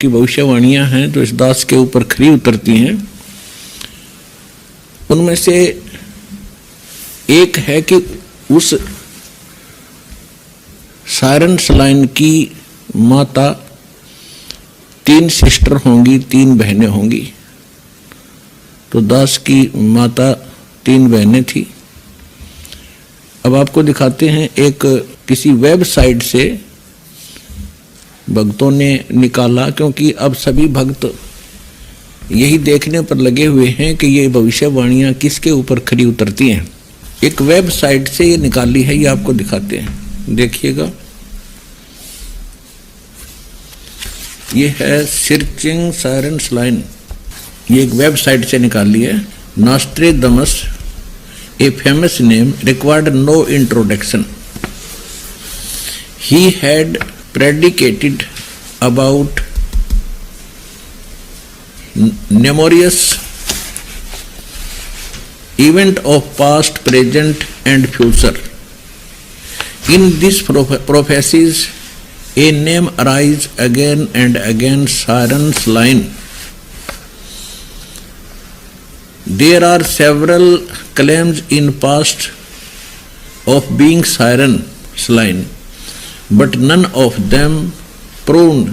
की भविष्यवाणियां हैं जो इस दास के ऊपर खरी उतरती हैं। उनमें से एक है कि उस सायरन सलाइन की माता 3 सिस्टर होंगी, 3 बहनें होंगी। तो दास की माता 3 बहनें थी। अब आपको दिखाते हैं, एक किसी वेबसाइट से भक्तों ने निकाला, क्योंकि अब सभी भक्त यही देखने पर लगे हुए हैं कि ये भविष्यवाणियां किसके ऊपर खरी उतरती हैं। एक वेबसाइट से ये निकाली है, ये आपको दिखाते हैं, देखिएगा। ये है सर्चिंग सायरन सलाइन, ये एक वेबसाइट से निकाली है। नॉस्ट्रेडमस, a famous name, required no introduction. He had predicated about numerous event of past, present and future. In these prophecies, a name arises again and again, Saran's line. There are several claims in past of being Saran's line, but none of them proved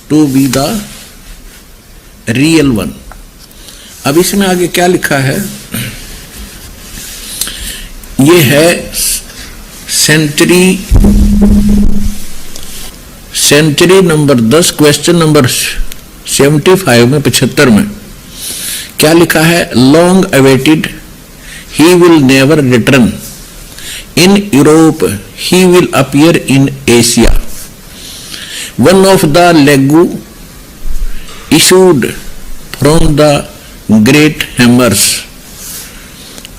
to be the real one. अब इसमें आगे क्या लिखा है? ये है century number 10, question number 75 में 75 में क्या लिखा है? Long awaited, he will never return in Europe, he will appear in Asia. One of the league issued from the great hammers,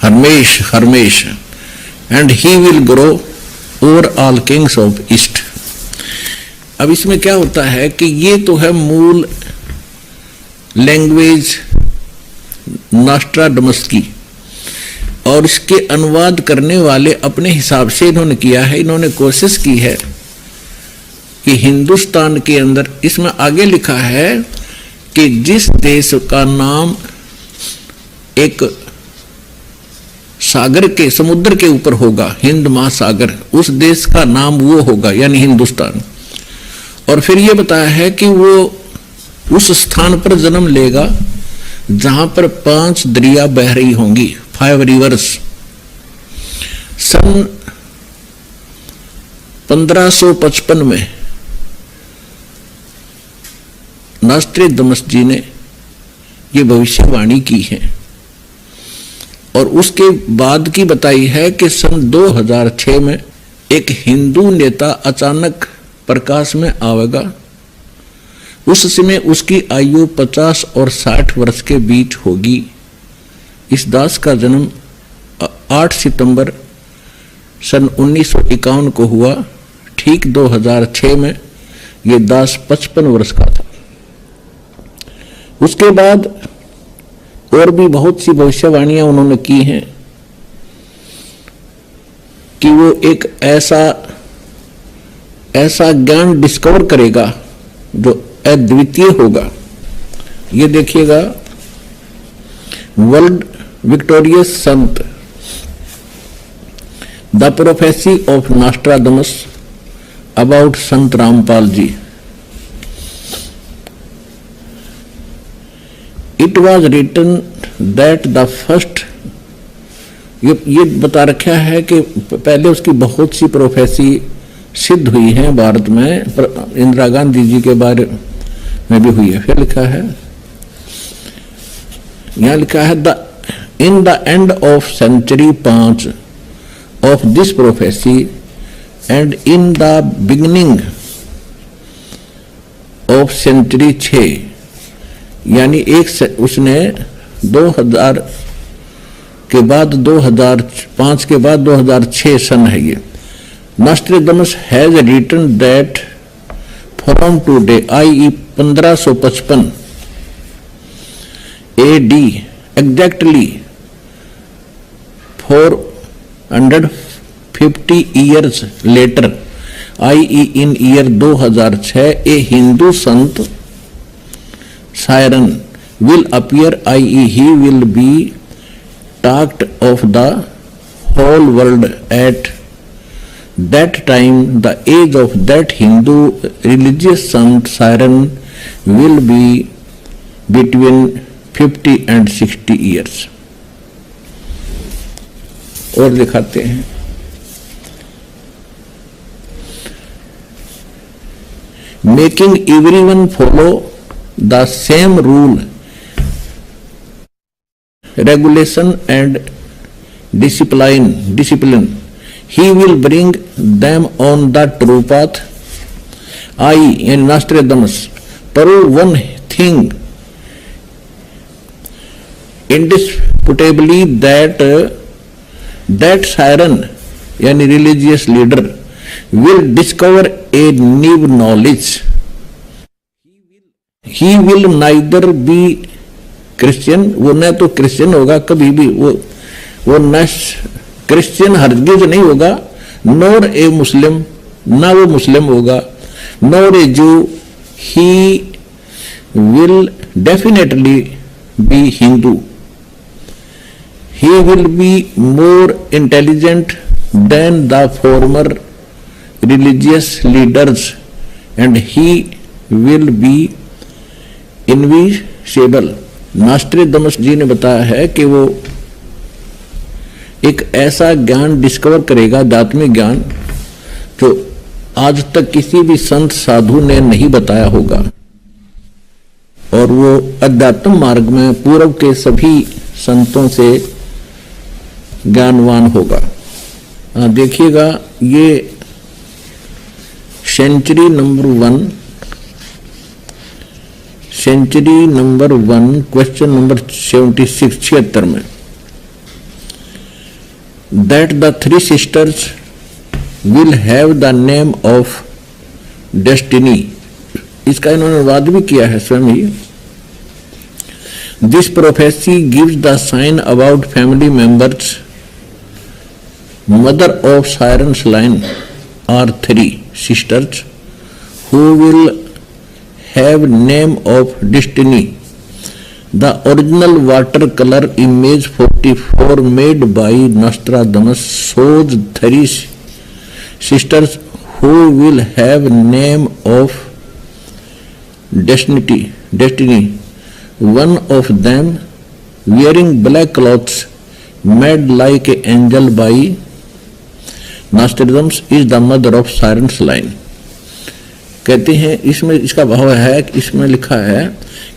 Hermes, and he will grow over all kings of east. अब इसमें क्या होता है कि ये तो है मूल लैंग्वेज नॉस्ट्राडमस की, और इसके अनुवाद करने वाले अपने हिसाब से इन्होंने किया है। इन्होंने कोशिश की है कि हिंदुस्तान के अंदर, इसमें आगे लिखा है कि जिस देश का नाम एक सागर के, समुद्र के ऊपर होगा, हिंद महासागर, उस देश का नाम वो होगा, यानी हिंदुस्तान। और फिर ये बताया है कि वो उस स्थान पर जन्म लेगा जहां पर 5 दरिया बह रही होंगी, 5 रिवर्स। सन 1555 में नॉस्ट्रेडमस जी ने ये भविष्यवाणी की है, और उसके बाद की बताई है कि सन 2006 में एक हिंदू नेता अचानक प्रकाश में आवेगा। उस समय उसकी आयु 50 और 60 वर्ष के बीच होगी। इस दास का जन्म 8 सितंबर सन 1951 को हुआ। ठीक 2006 में ये दास 55 वर्ष का था। उसके बाद और भी बहुत सी भविष्यवाणियां उन्होंने की हैं कि वो एक ऐसा ज्ञान डिस्कवर करेगा जो अद्वितीय होगा। ये देखिएगा, world victorious Sant, the prophecy of Nostradamus about Sant Rampal ji. It was written that the first, ये बता रखा है कि पहले उसकी बहुत सी प्रोफेसी सिद्ध हुई है भारत में, इंदिरा गांधी जी के बारे में भी हुई है। फिर लिखा है, यहां लिखा है, in the end of century 5 of this prophecy and in the beginning of century 6, यानी उसने 2000 के बाद 2005 के बाद 2006 सन है ये। Nostradamus has written that from today, i.e. 1555 AD, exactly 450 years later, i.e. in year 2006 a Hindu sant siren will appear, i.e. he will be talked of the whole world at that time. The age of that Hindu religious sant siren will be between 50 and 60 years. और दिखाते हैं, making everyone follow the same rule, regulation and discipline. He will bring them on the true path. I, in Nostradamus, prove one thing indisputably, that siren, यानी religious leader, will discover a new knowledge. He will neither be Christian, वो न तो Christian होगा कभी भी, वो न Christian हरगिज नहीं होगा, नॉर ए मुस्लिम, ना वो मुस्लिम होगा, नॉर ए जू. He will definitely be Hindu. He will be more intelligent than the former religious leaders and he will be invincible. नॉस्ट्रेडमस जी ने बताया है कि वो एक ऐसा ज्ञान डिस्कवर करेगा, आध्यात्मिक ज्ञान, जो आज तक किसी भी संत साधु ने नहीं बताया होगा, और वो अध्यात्म मार्ग में पूर्व के सभी संतों से ज्ञानवान होगा. देखिएगा, ये सेंचुरी नंबर 1 क्वेश्चन नंबर 76 में, that the 3 sisters will have the name of destiny. इसका इन्होंने अनुवाद भी किया है स्वयं ही. This prophecy gives the sign about family members. Mother of Siren's line are 3 sisters who will have name of destiny. The original watercolor image 44 made by Nostradamus shows 3 sisters who will have name of destiny. One of them wearing black clothes made like an angel by Nostradamus is the mother of Siren's line. कहते हैं इसमें इसका भाव है कि इसमें लिखा है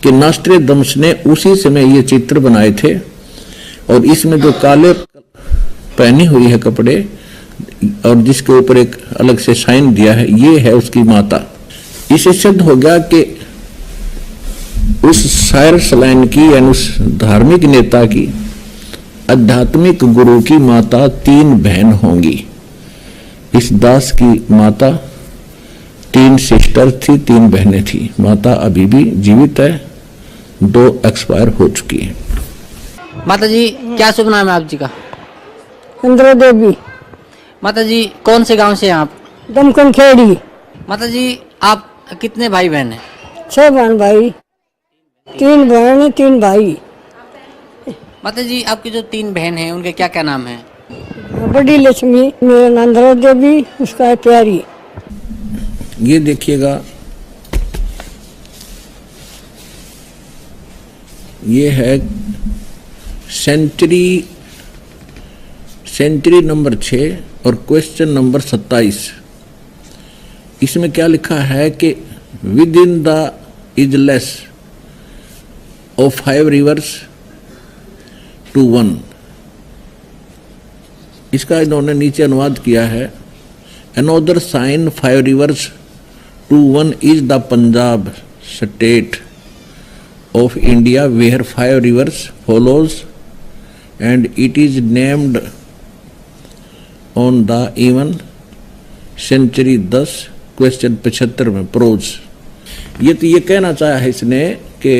कि नॉस्ट्रेडमस ने उसी समय ये चित्र बनाए थे, और इसमें जो काले पहनी हुई है कपड़े और जिसके ऊपर एक अलग से साइन दिया है, ये है उसकी माता. इससे सिद्ध हो गया कि उस साइरस लाइन की यानी उस धार्मिक नेता की, आध्यात्मिक गुरु की माता 3 बहन होंगी. इस दास की माता 3 सिस्टर थी, 3 बहनें थी. माता अभी भी जीवित है, 2 एक्सपायर हो चुकी है. माता जी, क्या शुभ नाम है आप जी का? इंद्र देवी. माता जी, कौन से गांव से हैं आप? दमकन खेड़ी. माता जी, आप कितने भाई बहन हैं? 6 बहन भाई, 3 बहन 3 भाई. माता जी, आपकी जो 3 बहन हैं उनके क्या क्या नाम हैं? बड़ी लक्ष्मी, मेरा नाम इंद्र देवी, उसका है प्यारी. ये देखिएगा, ये है सेंचुरी नंबर 6 और क्वेश्चन नंबर 27. इसमें क्या लिखा है कि within the isles of 5 rivers to 1. इसका इन्होंने नीचे अनुवाद किया है. Another sign 5 rivers to 1 is the Punjab state of India where 5 rivers follows and it is named on the even century 10 question 75 में प्रोज. ये तो ये कहना चाहा है इसने कि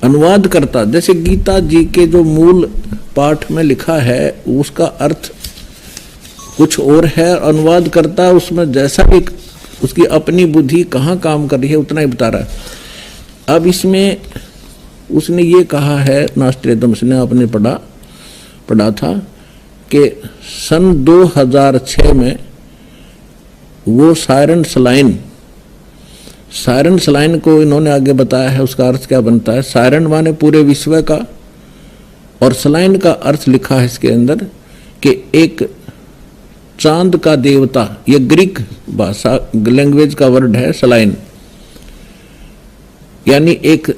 अनुवाद करता, जैसे गीता जी के जो मूल पाठ में लिखा है उसका अर्थ कुछ और है, अनुवाद करता उसमें जैसा भी उसकी अपनी बुद्धि कहाँ काम कर रही है उतना ही बता रहा है। अब इसमें उसने ये कहा है, नॉस्ट्रेडमस ने आपने पढ़ा था कि सन 2006 में वो सायरन सलाइन को इन्होंने आगे बताया है, उसका अर्थ क्या बनता है। सायरन माने पूरे विश्व का, और सलाइन का अर्थ लिखा है इसके अंदर कि एक चांद का देवता, ये ग्रीक भाषा लैंग्वेज का वर्ड है सलाइन, यानी एक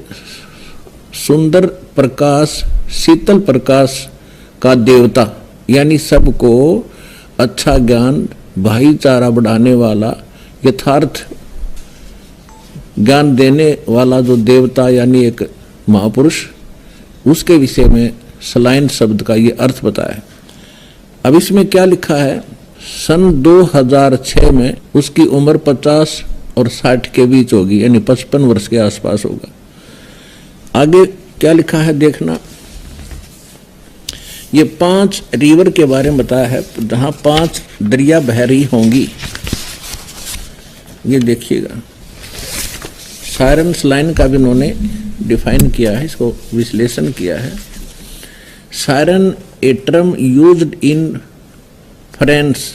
सुंदर प्रकाश, शीतल प्रकाश का देवता, यानी सबको अच्छा ज्ञान, भाईचारा बढ़ाने वाला, यथार्थ ज्ञान देने वाला जो देवता यानी एक महापुरुष, उसके विषय में सलाइन शब्द का ये अर्थ बताया। अब इसमें क्या लिखा है, सन 2006 में उसकी उम्र 50 और 60 के बीच होगी, यानी 55 वर्ष के आसपास होगा। आगे क्या लिखा है देखना, ये 5 रिवर के बारे में बताया है, जहां 5 दरिया बह रही होंगी। ये देखिएगा, सायरन सलाइन का भी उन्होंने डिफाइन किया है, इसको विश्लेषण किया है। Chyren a term used in France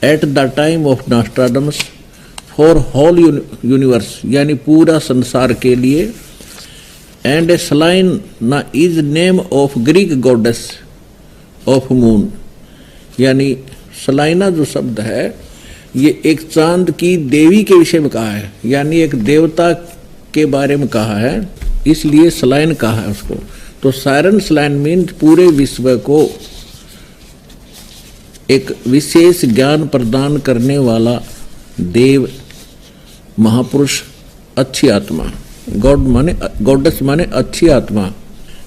at the time of Nostradamus for whole universe, यानी पूरा संसार के लिए। And a Selene is name of Greek goddess of moon, यानी सलाइना जो शब्द है ये एक चांद की देवी के विषय में कहा है, यानी एक देवता के बारे में कहा है, इसलिए सलाइन कहा है उसको। तो सायरन सलाइन मीन्स पूरे विश्व को एक विशेष ज्ञान प्रदान करने वाला देव, महापुरुष, अच्छी आत्मा। गॉडेस माने अच्छी आत्मा।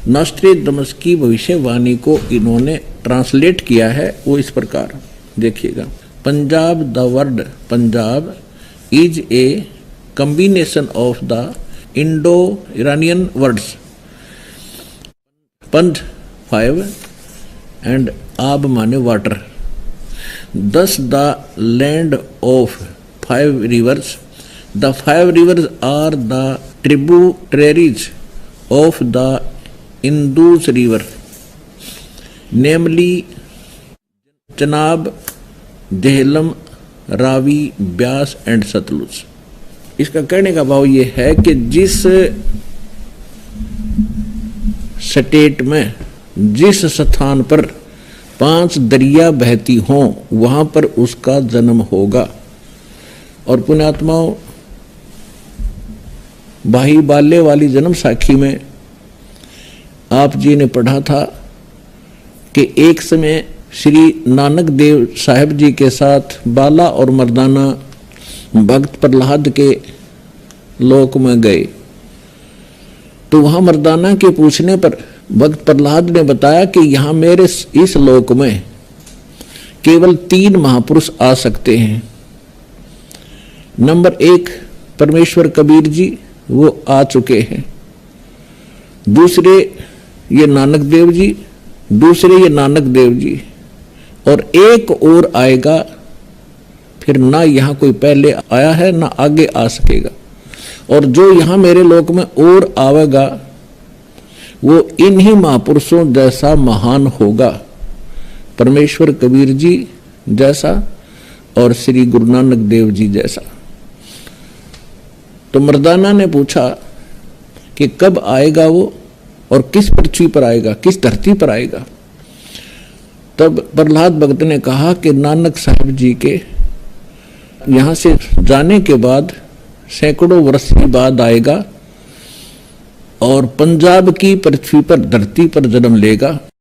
नॉस्ट्रेडमस की भविष्यवाणी को इन्होंने ट्रांसलेट किया है, वो इस प्रकार देखिएगा। Punjab, the word Punjab is a combination of the Indo Iranian words पंज 5 एंड आब माने water. Thus the land of 5 rivers. The 5 rivers are the tributaries of the Indus river, namely Chenab, Jhelum, Ravi, Beas and Sutlej. इसका कहने का भाव ये है कि जिस स्टेट में, जिस स्थान पर 5 दरिया बहती हों वहां पर उसका जन्म होगा। और पुण्यात्माओं, भाई बाल्य वाली जन्म साखी में आप जी ने पढ़ा था कि एक समय श्री नानक देव साहब जी के साथ बाला और मर्दाना भक्त प्रहलाद के लोक में गए, तो वहां मर्दाना के पूछने पर भक्त प्रहलाद ने बताया कि यहां मेरे इस लोक में केवल 3 महापुरुष आ सकते हैं। नंबर 1 परमेश्वर कबीर जी, वो आ चुके हैं। दूसरे ये नानक देव जी, दूसरे ये नानक देव जी, और एक और आएगा, फिर ना यहां कोई पहले आया है ना आगे आ सकेगा। और जो यहां मेरे लोक में और आवेगा वो इन्हीं महापुरुषों जैसा महान होगा, परमेश्वर कबीर जी जैसा और श्री गुरु नानक देव जी जैसा। तो मर्दाना ने पूछा कि कब आएगा वो और किस पृथ्वी पर आएगा, किस धरती पर आएगा। तब प्रहलाद भक्त ने कहा कि नानक साहब जी के यहाँ से जाने के बाद सैकड़ों वर्ष के बाद आएगा और पंजाब की पृथ्वी पर, धरती पर जन्म लेगा।